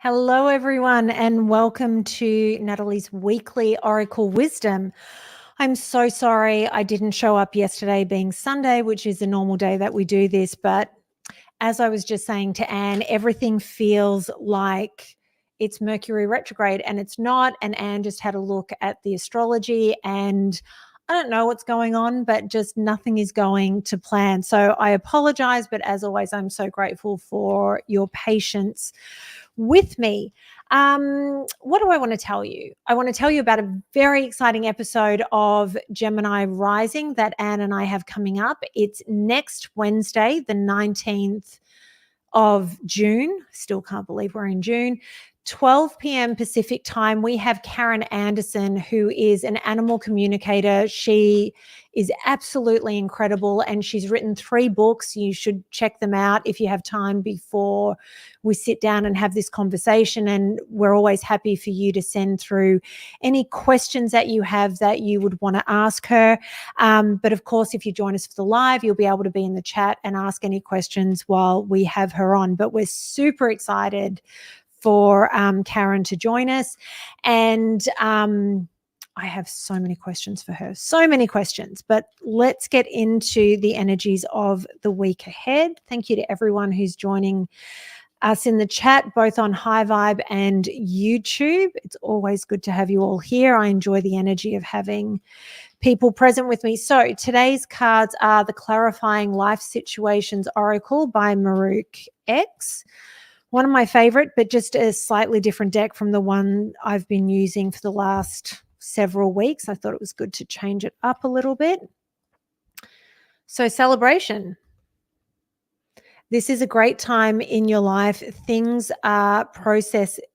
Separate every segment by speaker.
Speaker 1: Hello, everyone, and welcome to Natalie's weekly Oracle Wisdom. I'm so sorry I didn't show up yesterday, being Sunday, which is a normal day that we do this. But as I was just saying to Anne, everything feels like it's Mercury retrograde, and it's not. And Anne just had a look at the astrology, and I don't know what's going on, but just nothing is going to plan. So I apologize, but as always, I'm so grateful for your patience with me. What do I want to tell you? I want to tell you about a very exciting episode of Gemini Rising that Anne and I have coming up. It's next Wednesday, the 19th of June. Still can't believe we're in June. 12 p.m. Pacific time, we have Karen Anderson, who is an animal communicator. She is absolutely incredible, and she's written 3 books. You should check them out if you have time before we sit down and have this conversation. And we're always happy for you to send through any questions that you have that you would want to ask her. But of course, if you join us for the live, you'll be able to be in the chat and ask any questions while we have her on. But we're super excited for Karen to join us. And I have so many questions for her, so many questions, but let's get into the energies of the week ahead. Thank you to everyone who's joining us in the chat, both on High Vibe and YouTube. It's always good to have you all here. I enjoy the energy of having people present with me. So today's cards are the Clarifying Life Situations Oracle by Maruk X. One of my favorite, but just a slightly different deck from the one I've been using for the last several weeks. I thought it was good to change it up a little bit. So celebration. This is a great time in your life. Things are processing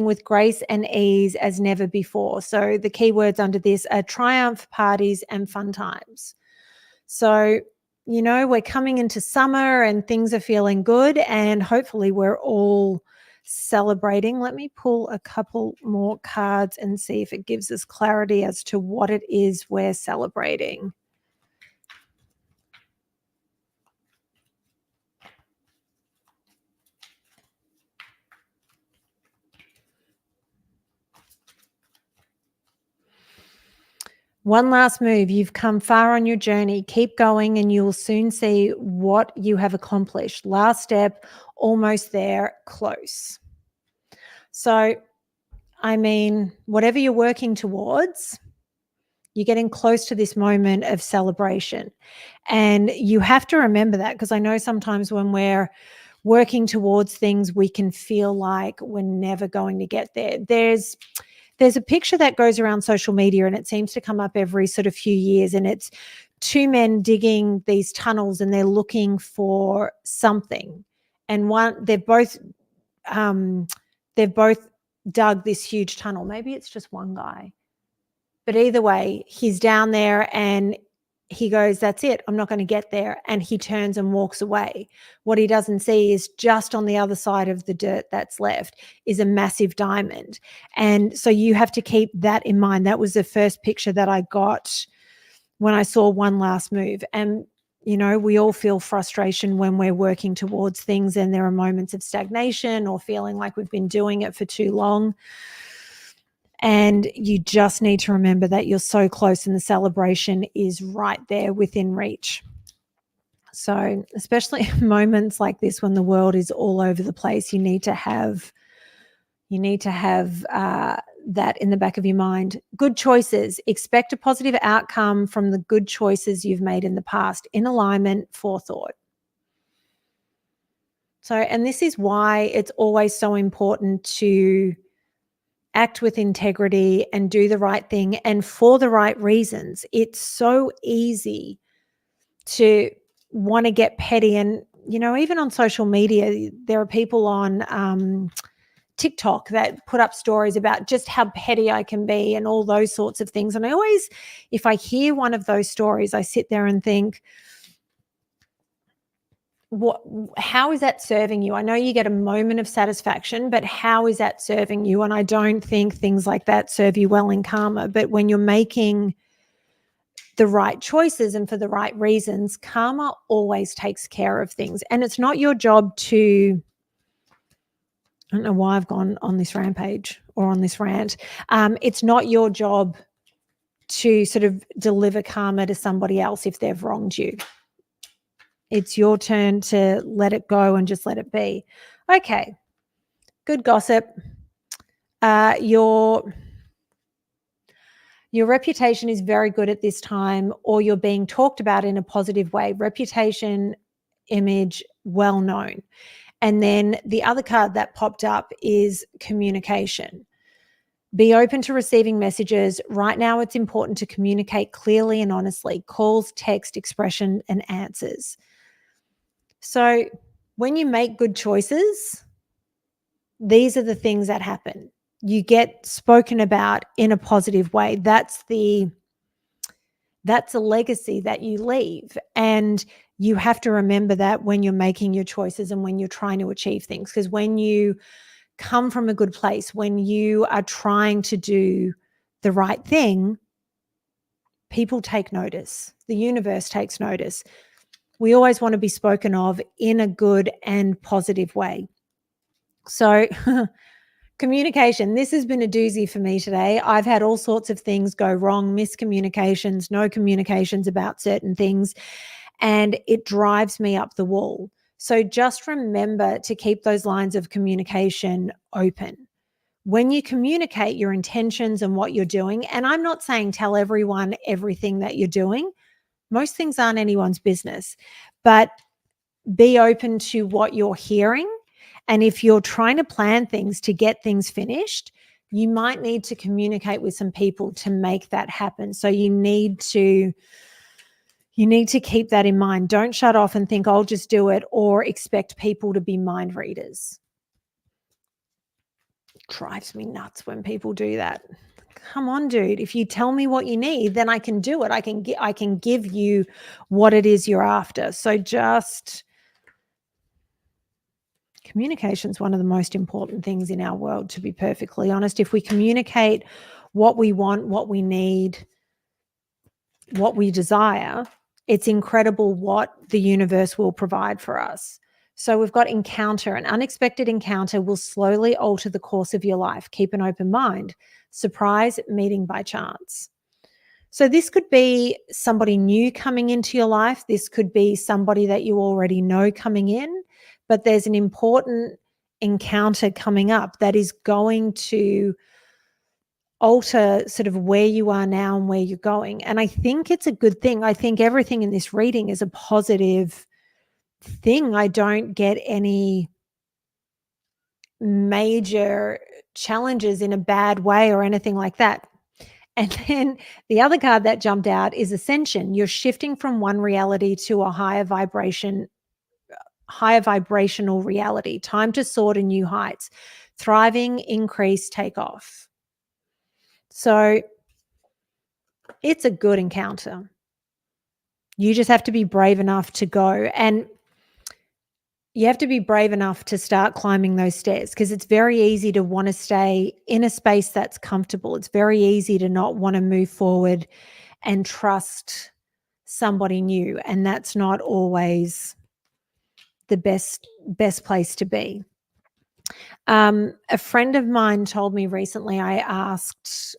Speaker 1: with grace and ease as never before. So the key words under this are triumph, parties, and fun times. So, you know, we're coming into summer and things are feeling good, and hopefully we're all celebrating. Let me pull a couple more cards and see if it gives us clarity as to what it is we're celebrating. One last move. You've come far on your journey. Keep going and you will soon see what you have accomplished. Last step, almost there, close. So, I mean, whatever you're working towards, you're getting close to this moment of celebration. And you have to remember that, because I know sometimes when we're working towards things, we can feel like we're never going to get there. There's a picture that goes around social media, and it seems to come up every sort of few years, and it's 2 men digging these tunnels, and they're looking for something. And they've both dug this huge tunnel. Maybe it's just one guy. But either way, he's down there and he goes, that's it, I'm not going to get there. And he turns and walks away. What he doesn't see is just on the other side of the dirt that's left is a massive diamond. And so you have to keep that in mind. That was the first picture that I got when I saw One Last Move. And, you know, we all feel frustration when we're working towards things and there are moments of stagnation or feeling like we've been doing it for too long. And you just need to remember that you're so close and the celebration is right there within reach. So especially moments like this when the world is all over the place, you need to have that in the back of your mind. Good choices. Expect a positive outcome from the good choices you've made in the past. In alignment, forethought. So, and this is why it's always so important to act with integrity and do the right thing and for the right reasons. It's so easy to want to get petty. And, you know, even on social media, there are people on TikTok that put up stories about just how petty I can be and all those sorts of things. And I always, if I hear one of those stories, I sit there and think, how is that serving you? I know you get a moment of satisfaction, but how is that serving you? And I don't think things like that serve you well in karma. But when you're making the right choices and for the right reasons, karma always takes care of things. And it's not your job to, I don't know why I've gone on this rampage or on this rant. It's not your job to sort of deliver karma to somebody else if they've wronged you. It's your turn to let it go and just let it be. Okay, good gossip. Your reputation is very good at this time, or you're being talked about in a positive way. Reputation, image, well known. And then the other card that popped up is communication. Be open to receiving messages. Right now, it's important to communicate clearly and honestly. Calls, text, expression, and answers. So when you make good choices, these are the things that happen. You get spoken about in a positive way. That's a legacy that you leave. And you have to remember that when you're making your choices and when you're trying to achieve things. Because when you come from a good place, when you are trying to do the right thing, people take notice. The universe takes notice. We always want to be spoken of in a good and positive way. So communication, this has been a doozy for me today. I've had all sorts of things go wrong, miscommunications, no communications about certain things, and it drives me up the wall. So just remember to keep those lines of communication open. When you communicate your intentions and what you're doing, and I'm not saying tell everyone everything that you're doing. Most things aren't anyone's business, but be open to what you're hearing. And if you're trying to plan things to get things finished, you might need to communicate with some people to make that happen. So you need to keep that in mind. Don't shut off and think I'll just do it or expect people to be mind readers. It drives me nuts when people do that. Come on, dude. If you tell me what you need, then I can do it. I can give you what it is you're after. So just communication is one of the most important things in our world, to be perfectly honest. If we communicate what we want, what we need, what we desire, it's incredible what the universe will provide for us. So we've got encounter. An unexpected encounter will slowly alter the course of your life. Keep an open mind. Surprise, meeting by chance. So this could be somebody new coming into your life. This could be somebody that you already know coming in, but there's an important encounter coming up that is going to alter sort of where you are now and where you're going. And I think it's a good thing. I think everything in this reading is a positive thing. I don't get any major challenges in a bad way or anything like that. And then the other card that jumped out is ascension. You're shifting from one reality to a higher vibrational reality. Time to soar to new heights. Thriving, increase, take off. So it's a good encounter. You just have to be brave enough to go, and you have to be brave enough to start climbing those stairs, because it's very easy to want to stay in a space that's comfortable. It's very easy to not want to move forward and trust somebody new, and that's not always the best place to be. A friend of mine told me recently, I asked,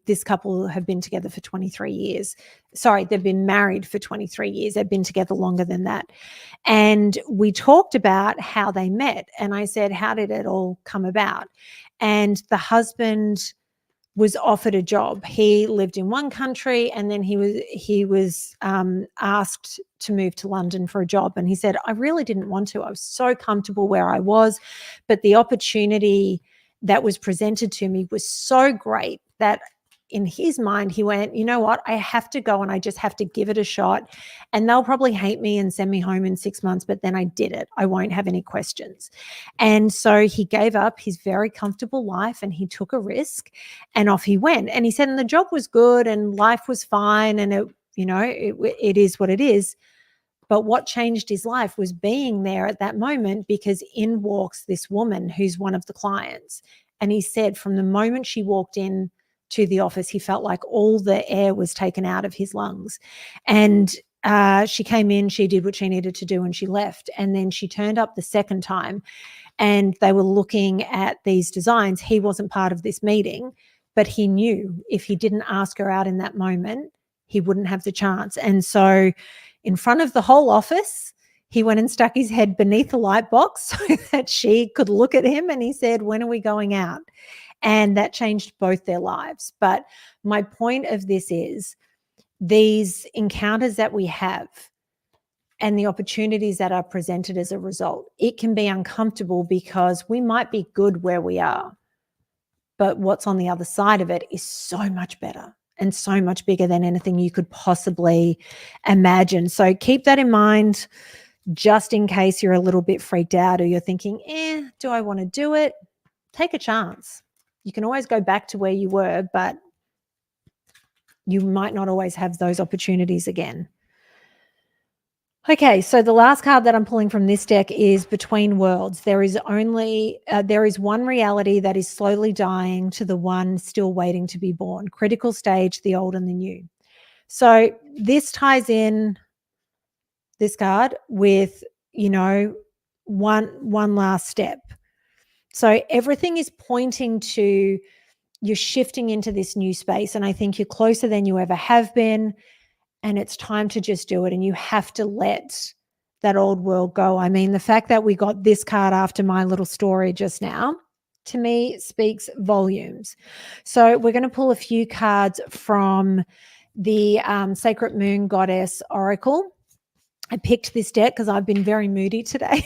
Speaker 1: this couple have been together for 23 years. Sorry, they've been married for 23 years. They've been together longer than that. And we talked about how they met. And I said, how did it all come about? And the husband was offered a job. He lived in one country, and then he was asked to move to London for a job. And he said, I really didn't want to. I was so comfortable where I was, but the opportunity that was presented to me was so great that in his mind, he went, you know what, I have to go and I just have to give it a shot. And they'll probably hate me and send me home in 6 months, but then I did it. I won't have any questions. And so he gave up his very comfortable life and he took a risk, and off he went. And he said, and the job was good and life was fine. And it is what it is. But what changed his life was being there at that moment, because in walks this woman who's one of the clients. And he said from the moment she walked in to the office. He felt like all the air was taken out of his lungs. And she came in, she did what she needed to do, and she left. And then she turned up the second time, and they were looking at these designs. He wasn't part of this meeting, but he knew if he didn't ask her out in that moment, he wouldn't have the chance. And so in front of the whole office, he went and stuck his head beneath the light box so that she could look at him, and he said, "When are we going out?" And that changed both their lives. But my point of this is these encounters that we have and the opportunities that are presented as a result, it can be uncomfortable because we might be good where we are, but what's on the other side of it is so much better and so much bigger than anything you could possibly imagine. So keep that in mind, just in case you're a little bit freaked out or you're thinking, do I want to do it? Take a chance. You can always go back to where you were, but you might not always have those opportunities again. Okay, so the last card that I'm pulling from this deck is Between Worlds. There is one reality that is slowly dying to the one still waiting to be born. Critical stage, the old and the new. So this ties in, this card, with, one last step. So everything is pointing to you're shifting into this new space, and I think you're closer than you ever have been. And it's time to just do it. And you have to let that old world go. I mean, the fact that we got this card after my little story just now, to me, speaks volumes. So we're going to pull a few cards from the Sacred Moon Goddess Oracle. I picked this deck because I've been very moody today.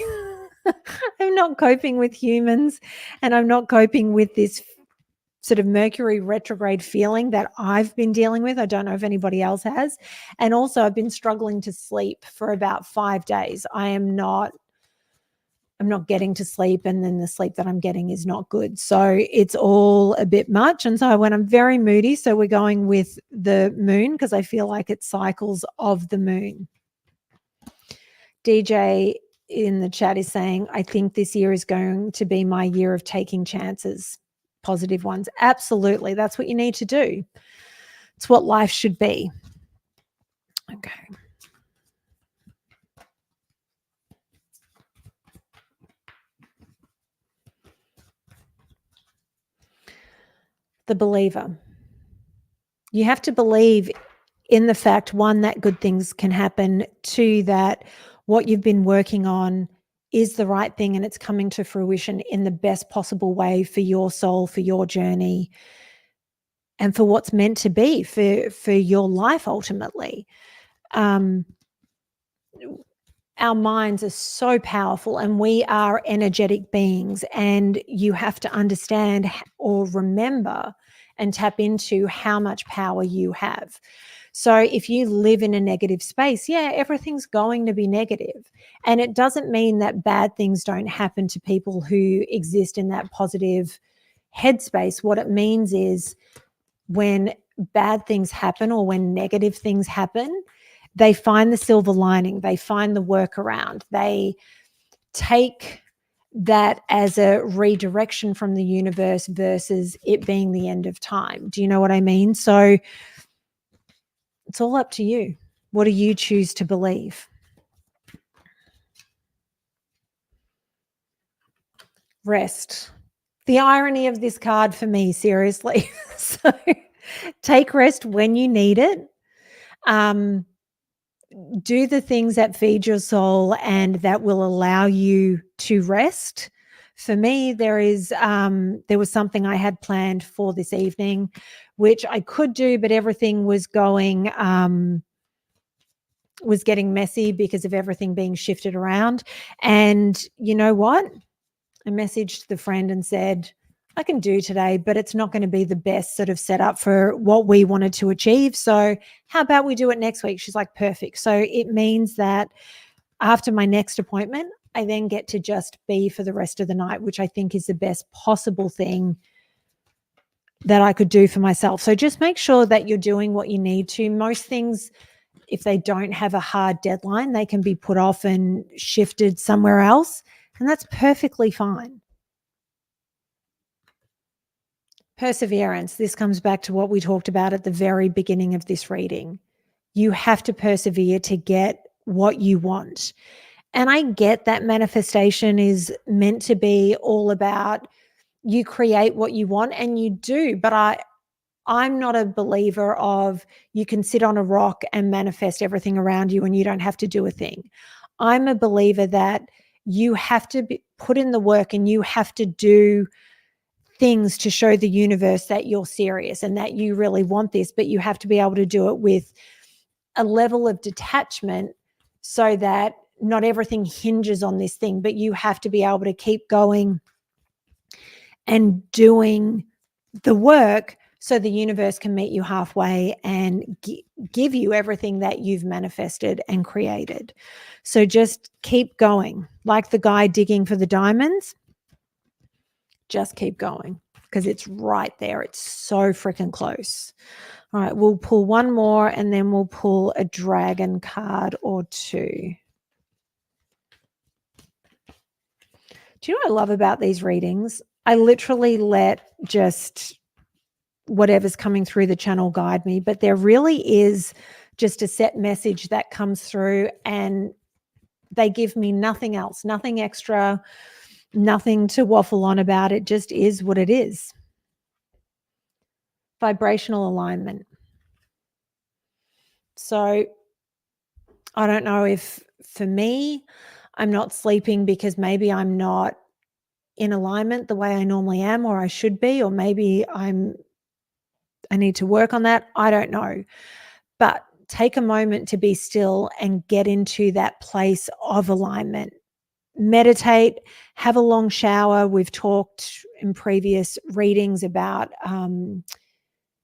Speaker 1: I'm not coping with humans, and I'm not coping with this sort of Mercury retrograde feeling that I've been dealing with. I don't know if anybody else has. And also I've been struggling to sleep for about 5 days. I'm not getting to sleep, and then the sleep that I'm getting is not good. So it's all a bit much. And so when I'm very moody, so we're going with the moon because I feel like it's cycles of the moon. DJ in the chat is saying, I think this year is going to be my year of taking chances. Positive ones. Absolutely. That's what you need to do. It's what life should be. Okay. The believer. You have to believe in the fact, one, that good things can happen, two, that what you've been working on is the right thing and it's coming to fruition in the best possible way for your soul, for your journey, and for what's meant to be for your life ultimately. Our minds are so powerful, and we are energetic beings, and you have to understand or remember and tap into how much power you have. So if you live in a negative space, everything's going to be negative. And it doesn't mean that bad things don't happen to people who exist in that positive headspace. What it means is when bad things happen or when negative things happen, they find the silver lining, they find the workaround, they take that as a redirection from the universe versus it being the end of time. Do you know what I mean? So it's all up to you. What do you choose to believe? Rest. The irony of this card for me, seriously. So take rest when you need it. Do the things that feed your soul and that will allow you to rest. For me, there was something I had planned for this evening, which I could do, but everything was getting messy because of everything being shifted around. And you know what? I messaged the friend and said, I can do today, but it's not going to be the best sort of setup for what we wanted to achieve. So how about we do it next week? She's like, perfect. So it means that after my next appointment, I then get to just be for the rest of the night, which I think is the best possible thing that I could do for myself. So just make sure that you're doing what you need to. Most things, if they don't have a hard deadline, they can be put off and shifted somewhere else. And that's perfectly fine. Perseverance. This comes back to what we talked about at the very beginning of this reading. You have to persevere to get what you want. And I get that manifestation is meant to be all about you create what you want, and you do, but I'm not a believer of you can sit on a rock and manifest everything around you and you don't have to do a thing. I'm a believer that you have to put in the work and you have to do things to show the universe that you're serious and that you really want this, but you have to be able to do it with a level of detachment so that not everything hinges on this thing, but you have to be able to keep going and doing the work so the universe can meet you halfway and give you everything that you've manifested and created. So just keep going. Like the guy digging for the diamonds, just keep going because it's right there. It's so freaking close. All right, we'll pull one more and then we'll pull a dragon card or two. Do you know what I love about these readings? I literally let just whatever's coming through the channel guide me, but there really is just a set message that comes through and they give me nothing else, nothing extra, nothing to waffle on about. It just is what it is. Vibrational alignment. So I don't know if for me, I'm not sleeping because maybe I'm not in alignment the way I normally am or I should be, or maybe I need to work on that. I don't know. But take a moment to be still and get into that place of alignment. Meditate, have a long shower. We've talked in previous readings about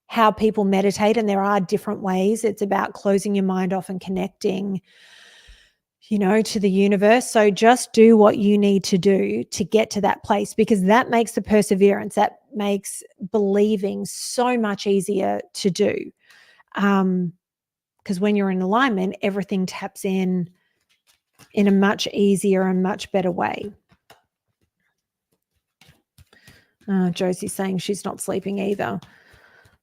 Speaker 1: how people meditate, and there are different ways. It's about closing your mind off and connecting, to the universe. So just do what you need to do to get to that place, because that makes the perseverance, that makes believing so much easier to do. Because when you're in alignment, everything taps in a much easier and much better way. Josie's saying she's not sleeping either.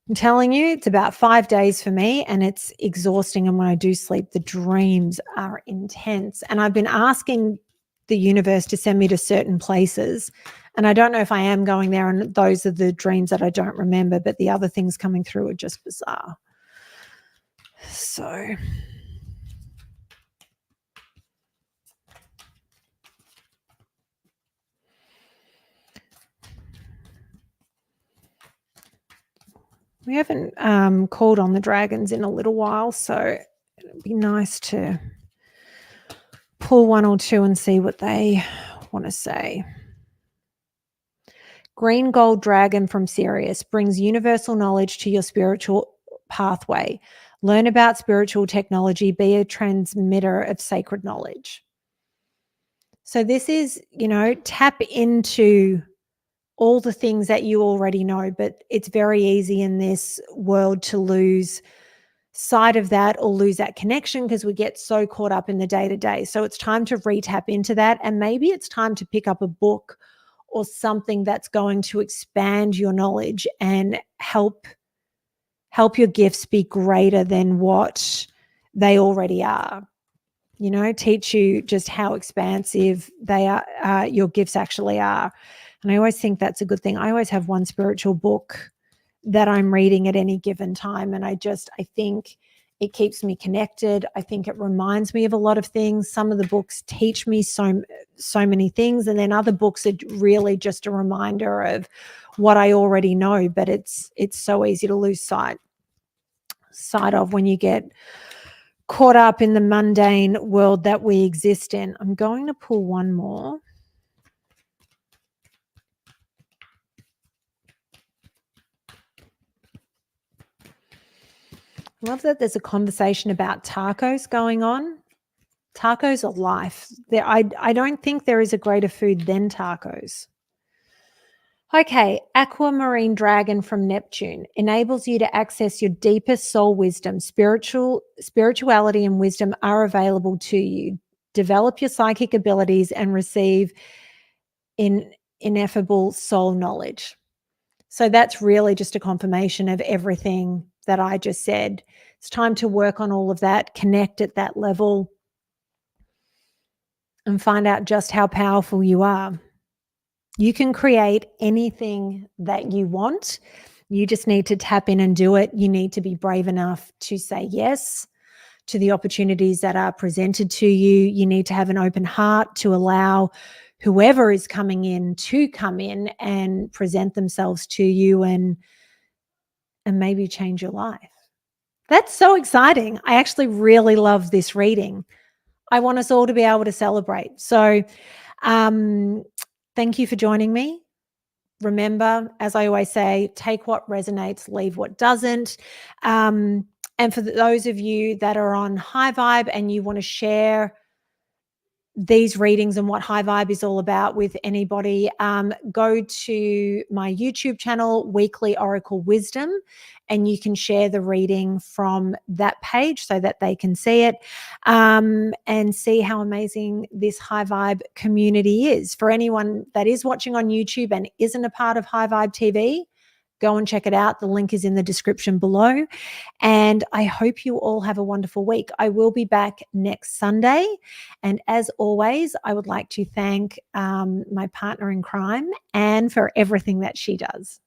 Speaker 1: I'm telling you, it's about 5 days for me and it's exhausting. And when I do sleep, the dreams are intense. And I've been asking the universe to send me to certain places. And I don't know if I am going there. And those are the dreams that I don't remember. But the other things coming through are just bizarre. So we haven't called on the dragons in a little while, so it'd be nice to pull one or two and see what they want to say. Green gold dragon from Sirius brings universal knowledge to your spiritual pathway. Learn about spiritual technology. Be a transmitter of sacred knowledge. So this is, tap into all the things that you already know, but it's very easy in this world to lose sight of that or lose that connection because we get so caught up in the day-to-day. So it's time to re-tap into that, and maybe it's time to pick up a book or something that's going to expand your knowledge and help your gifts be greater than what they already are. Teach you just how expansive they are, your gifts actually are. And I always think that's a good thing. I always have one spiritual book that I'm reading at any given time. And I think it keeps me connected. I think it reminds me of a lot of things. Some of the books teach me so many things. And then other books are really just a reminder of what I already know. But it's so easy to lose sight of when you get caught up in the mundane world that we exist in. I'm going to pull one more. I love that there's a conversation about tacos going on. Tacos are life. I don't think there is a greater food than tacos. Okay, aquamarine dragon from Neptune enables you to access your deepest soul wisdom. Spirituality and wisdom are available to you. Develop your psychic abilities and receive ineffable soul knowledge. So that's really just a confirmation of everything that I just said. It's time to work on all of that, connect at that level, and find out just how powerful you are. You can create anything that you want. You just need to tap in and do it. You need to be brave enough to say yes to the opportunities that are presented to you. You need to have an open heart to allow whoever is coming in to come in and present themselves to you and maybe change your life. That's so exciting. I actually really love this reading. I want us all to be able to celebrate. So, um, thank you for joining me. Remember, as I always say, take what resonates, leave what doesn't. And for those of you that are on High Vibe and you want to share these readings and what High Vibe is all about with anybody, go to my YouTube channel, Weekly Oracle Wisdom, and you can share the reading from that page so that they can see it, and see how amazing this High Vibe community is. For anyone that is watching on YouTube and isn't a part of High Vibe TV, go and check it out. The link is in the description below. And I hope you all have a wonderful week. I will be back next Sunday. And as always, I would like to thank my partner in crime, Anne, for everything that she does.